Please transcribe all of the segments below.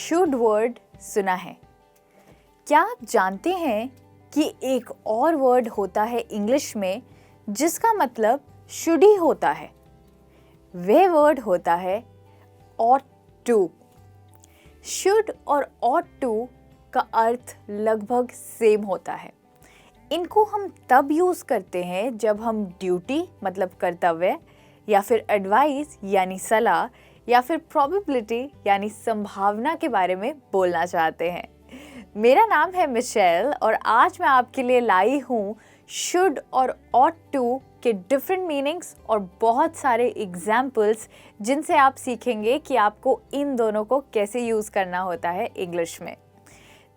Should word सुना है। क्या आप जानते हैं कि एक और वर्ड होता है इंग्लिश में जिसका मतलब शुड ही होता है? वह वर्ड होता है ought to। शुड और ought to का अर्थ लगभग सेम होता है। इनको हम तब यूज़ करते हैं जब हम ड्यूटी मतलब कर्तव्य या फिर एडवाइस यानी सलाह या फिर प्रोबेबिलिटी यानी संभावना के बारे में बोलना चाहते हैं। मेरा नाम है मिशेल और आज मैं आपके लिए लाई हूँ शुड और ought to के डिफरेंट मीनिंग्स और बहुत सारे एग्जाम्पल्स जिनसे आप सीखेंगे कि आपको इन दोनों को कैसे यूज़ करना होता है इंग्लिश में।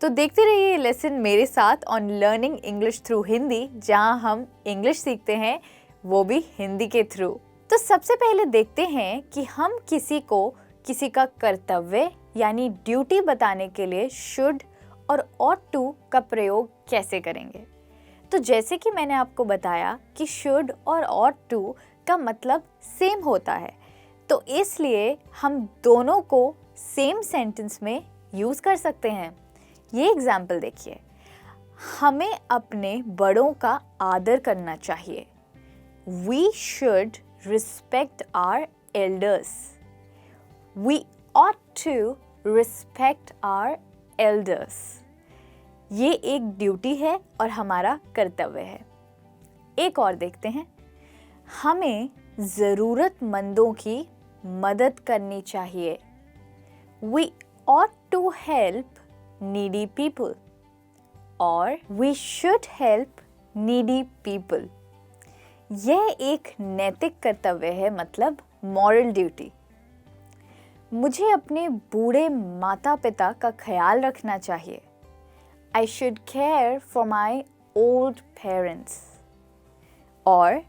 तो देखते रहिए ये लेसन मेरे साथ on learning English through Hindi, जहां हम इंग्लिश सीखते हैं वो भी हिंदी के थ्रू। तो सबसे पहले देखते हैं कि हम किसी का कर्तव्य यानी ड्यूटी बताने के लिए शुड और ought to का प्रयोग कैसे करेंगे। तो जैसे कि मैंने आपको बताया कि शुड और ought to का मतलब सेम होता है, तो इसलिए हम दोनों को सेम सेंटेंस में यूज़ कर सकते हैं। ये एग्जाम्पल देखिए, हमें अपने बड़ों का आदर करना चाहिए। We should respect our elders. We ought to respect our elders. ये एक ड्यूटी है और हमारा कर्तव्य है। एक और देखते हैं, हमें ज़रूरतमंदों की मदद करनी चाहिए। We ought to help needy people or we should help needy people। यह एक नैतिक कर्तव्य है, मतलब मॉरल ड्यूटी। मुझे अपने बूढ़े माता पिता का ख्याल रखना चाहिए। I should care for my old parents or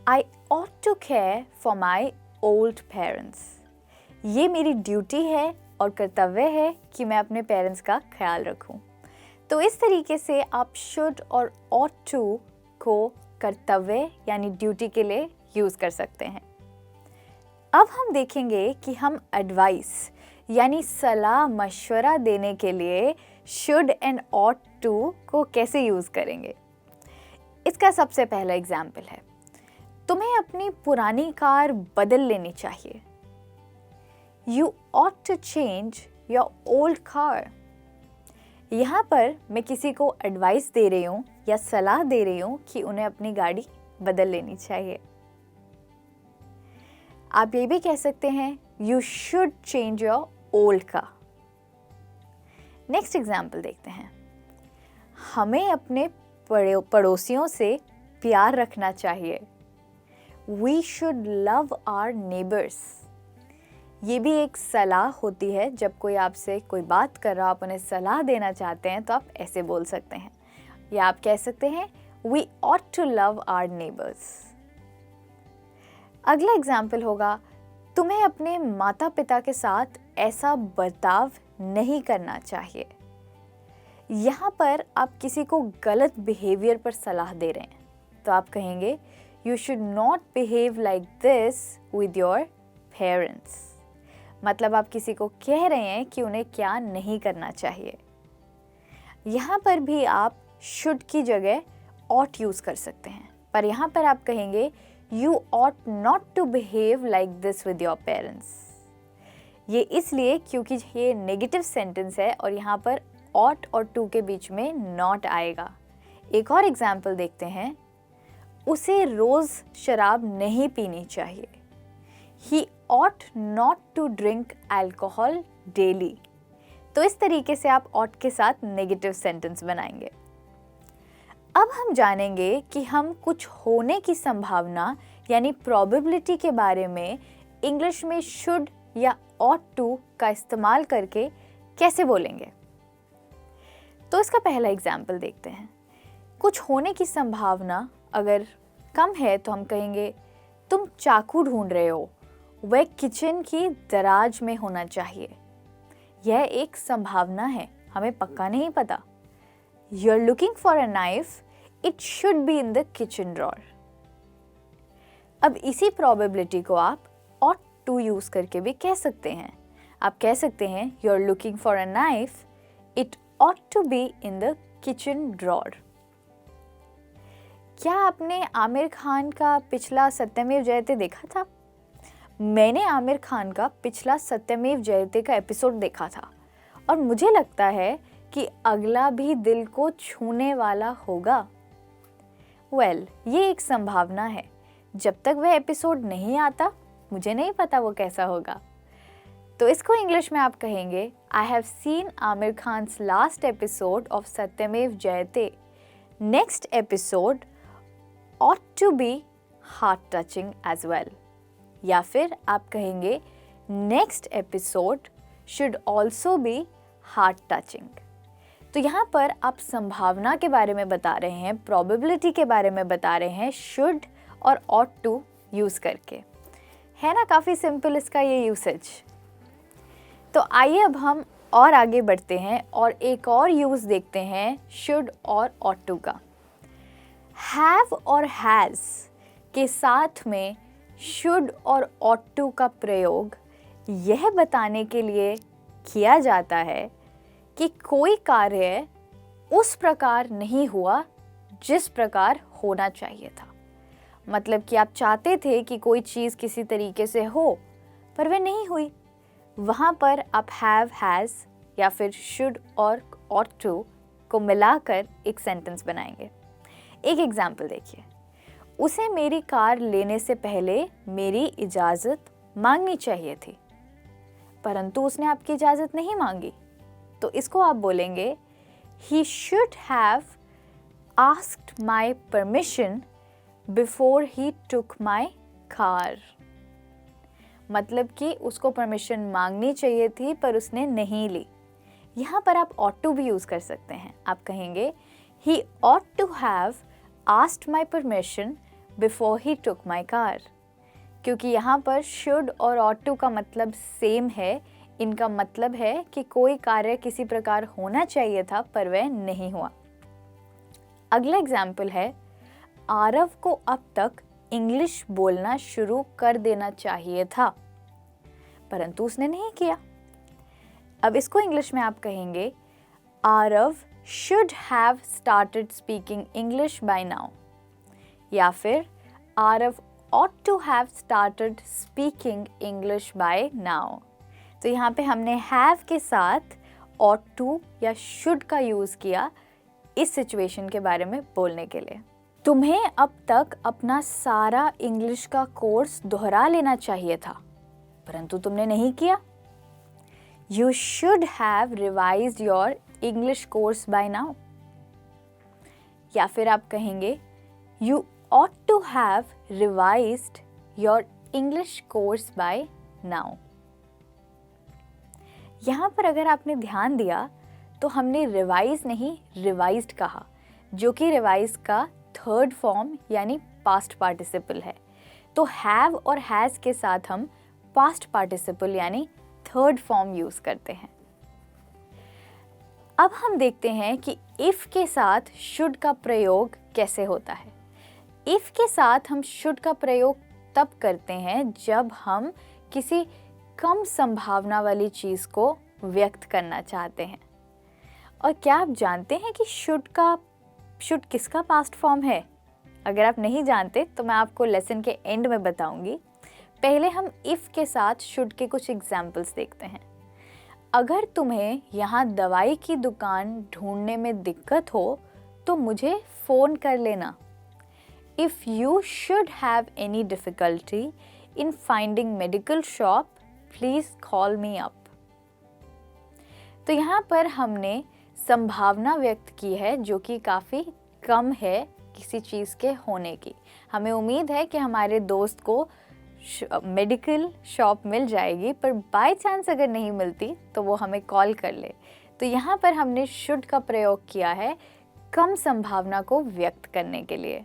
I ought to care for my old parents। ये मेरी ड्यूटी है और कर्तव्य है कि मैं अपने पेरेंट्स का ख्याल रखूं। तो इस तरीके से आप शुड और ought to को कर्तव्य यानी ड्यूटी के लिए यूज़ कर सकते हैं। अब हम देखेंगे कि हम एडवाइस यानी सलाह मशवरा देने के लिए शुड एंड ought to को कैसे यूज़ करेंगे। इसका सबसे पहला एग्जाम्पल है, तुम्हें अपनी पुरानी कार बदल लेनी चाहिए। You ought to change your old car। यहाँ पर मैं किसी को एडवाइस दे रही हूँ या सलाह दे रही हूँ कि उन्हें अपनी गाड़ी बदल लेनी चाहिए। आप ये भी कह सकते हैं You should change your old car। Next example देखते हैं, हमें अपने पड़ोसियों से प्यार रखना चाहिए। We should love our neighbors। ये भी एक सलाह होती है। जब कोई आपसे कोई बात कर रहा, आप उन्हें सलाह देना चाहते हैं तो आप ऐसे बोल सकते हैं, या आप कह सकते हैं We ought to love our neighbors। अगला एग्जाम्पल होगा, तुम्हें अपने माता पिता के साथ ऐसा बर्ताव नहीं करना चाहिए। यहाँ पर आप किसी को गलत बिहेवियर पर सलाह दे रहे हैं, तो आप कहेंगे You should not behave like this with your parents। मतलब आप किसी को कह रहे हैं कि उन्हें क्या नहीं करना चाहिए। यहाँ पर भी आप should की जगह ought यूज़ कर सकते हैं, पर यहाँ पर आप कहेंगे You ought not to behave like this with your parents। ये इसलिए क्योंकि ये नेगेटिव सेंटेंस है और यहाँ पर ought और to के बीच में not आएगा। एक और एग्जाम्पल देखते हैं, उसे रोज़ शराब नहीं पीनी चाहिए। He ought not to drink alcohol daily। तो इस तरीके से आप ought के साथ नेगेटिव सेंटेंस बनाएंगे। अब हम जानेंगे कि हम कुछ होने की संभावना यानी प्रोबेबिलिटी के बारे में इंग्लिश में शुड या ought to का इस्तेमाल करके कैसे बोलेंगे। तो इसका पहला एग्जाम्पल देखते हैं, कुछ होने की संभावना अगर कम है तो हम कहेंगे तुम चाकू ढूंढ रहे हो, वह किचन की दराज में होना चाहिए। यह एक संभावना है, हमें पक्का नहीं पता। You're looking for a knife, it should be in the kitchen drawer। अब इसी प्रोबेबिलिटी को आप ought to यूज़ करके भी कह सकते हैं। आप कह सकते हैं you are looking for a knife, it ought to be in the kitchen drawer. क्या आपने आमिर खान का पिछला सत्यमेव जयते देखा था? मैंने आमिर खान का पिछला सत्यमेव जयते का एपिसोड देखा था और मुझे लगता है कि अगला भी दिल को छूने वाला होगा। ये एक संभावना है। जब तक वह एपिसोड नहीं आता मुझे नहीं पता वो कैसा होगा। तो इसको इंग्लिश में आप कहेंगे I have seen Aamir Khan's last episode of Satyamev Jayate. Next episode ought to be heart touching as well। या फिर आप कहेंगे next episode should also be heart touching। तो यहाँ पर आप संभावना के बारे में बता रहे हैं, probability के बारे में बता रहे हैं should और ought to यूज़ करके। है ना काफ़ी सिंपल इसका ये यूसेज। तो आइए अब हम और आगे बढ़ते हैं और एक और यूज़ देखते हैं should और ought to का। have और has के साथ में should और ought to का प्रयोग यह बताने के लिए किया जाता है कि कोई कार्य उस प्रकार नहीं हुआ जिस प्रकार होना चाहिए था। मतलब कि आप चाहते थे कि कोई चीज़ किसी तरीके से हो पर वह नहीं हुई। वहाँ पर आप have, has या फिर should और ought to को मिलाकर एक सेंटेंस बनाएंगे। एक एग्जाम्पल देखिए, उसे मेरी कार लेने से पहले मेरी इजाज़त मांगनी चाहिए थी परंतु उसने आपकी इजाज़त नहीं मांगी। तो इसको आप बोलेंगे He should have asked my permission before he took my car। मतलब कि उसको परमिशन मांगनी चाहिए थी पर उसने नहीं ली। यहाँ पर आप ought to भी यूज़ कर सकते हैं। आप कहेंगे He ought to have asked my permission before he took my car। क्योंकि यहाँ पर should और ought to का मतलब सेम है। इनका मतलब है कि कोई कार्य किसी प्रकार होना चाहिए था पर वह नहीं हुआ। अगला एग्जाम्पल है आरव को अब तक इंग्लिश बोलना शुरू कर देना चाहिए था परंतु उसने नहीं किया। अब इसको इंग्लिश में आप कहेंगे Aarav should have started speaking English by now। या फिर Aarav ought to have started speaking English by now। तो यहाँ पे हमने have के साथ ought to या should का यूज़ किया इस सिचुएशन के बारे में बोलने के लिए। तुम्हें अब तक अपना सारा इंग्लिश का कोर्स दोहरा लेना चाहिए था परंतु तुमने नहीं किया। You should have revised your English course by now। या फिर आप कहेंगे You ought to have revised your English course by now। यहाँ पर अगर आपने ध्यान दिया तो हमने रिवाइज नहीं रिवाइज्ड कहा, जो कि रिवाइज का थर्ड फॉर्म यानी पास्ट पार्टिसिपल है। तो हैव और हैज़ के साथ हम पास्ट पार्टिसिपल यानी थर्ड फॉर्म यूज़ करते हैं। अब हम देखते हैं कि इफ़ के साथ शुड का प्रयोग कैसे होता है। इफ़ के साथ हम शुड का प्रयोग तब करते हैं जब हम किसी कम संभावना वाली चीज़ को व्यक्त करना चाहते हैं। और क्या आप जानते हैं कि शुड किसका पास्ट फॉर्म है? अगर आप नहीं जानते तो मैं आपको लेसन के एंड में बताऊंगी। पहले हम इफ़ के साथ शुड के कुछ एग्जाम्पल्स देखते हैं। अगर तुम्हें यहाँ दवाई की दुकान ढूंढने में दिक्कत हो तो मुझे फ़ोन कर लेना। If you should have any difficulty in finding medical shop, please call me up। तो यहाँ पर हमने संभावना व्यक्त की है जो कि काफ़ी कम है किसी चीज़ के होने की। हमें उम्मीद है कि हमारे दोस्त को मेडिकल शॉप मिल जाएगी, पर बाय चांस अगर नहीं मिलती तो वो हमें कॉल कर ले। तो यहाँ पर हमने शुड का प्रयोग किया है कम संभावना को व्यक्त करने के लिए।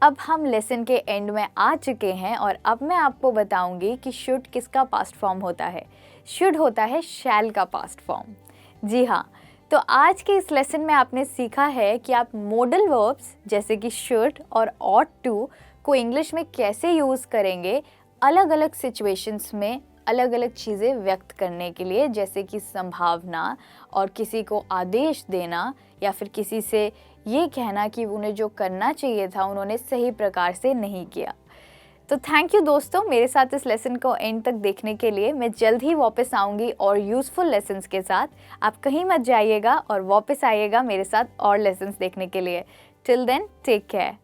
अब हम लेसन के एंड में आ चुके हैं और अब मैं आपको बताऊंगी कि शुड किसका पास्ट फॉर्म होता है। शुड होता है शैल का पास्ट फॉर्म। जी हाँ, तो आज के इस लेसन में आपने सीखा है कि आप मॉडल वर्ब्स जैसे कि शुड और ऑट टू को इंग्लिश में कैसे यूज़ करेंगे अलग अलग सिचुएशंस में अलग अलग चीज़ें व्यक्त करने के लिए, जैसे कि संभावना और किसी को आदेश देना या फिर किसी से ये कहना कि उन्हें जो करना चाहिए था उन्होंने सही प्रकार से नहीं किया। तो थैंक यू दोस्तों, मेरे साथ इस लेसन को एंड तक देखने के लिए। मैं जल्द ही वापस आऊँगी और यूज़फुल लेसन्स के साथ। आप कहीं मत जाइएगा और वापस आइएगा मेरे साथ और लेसन्स देखने के लिए। Till then take care.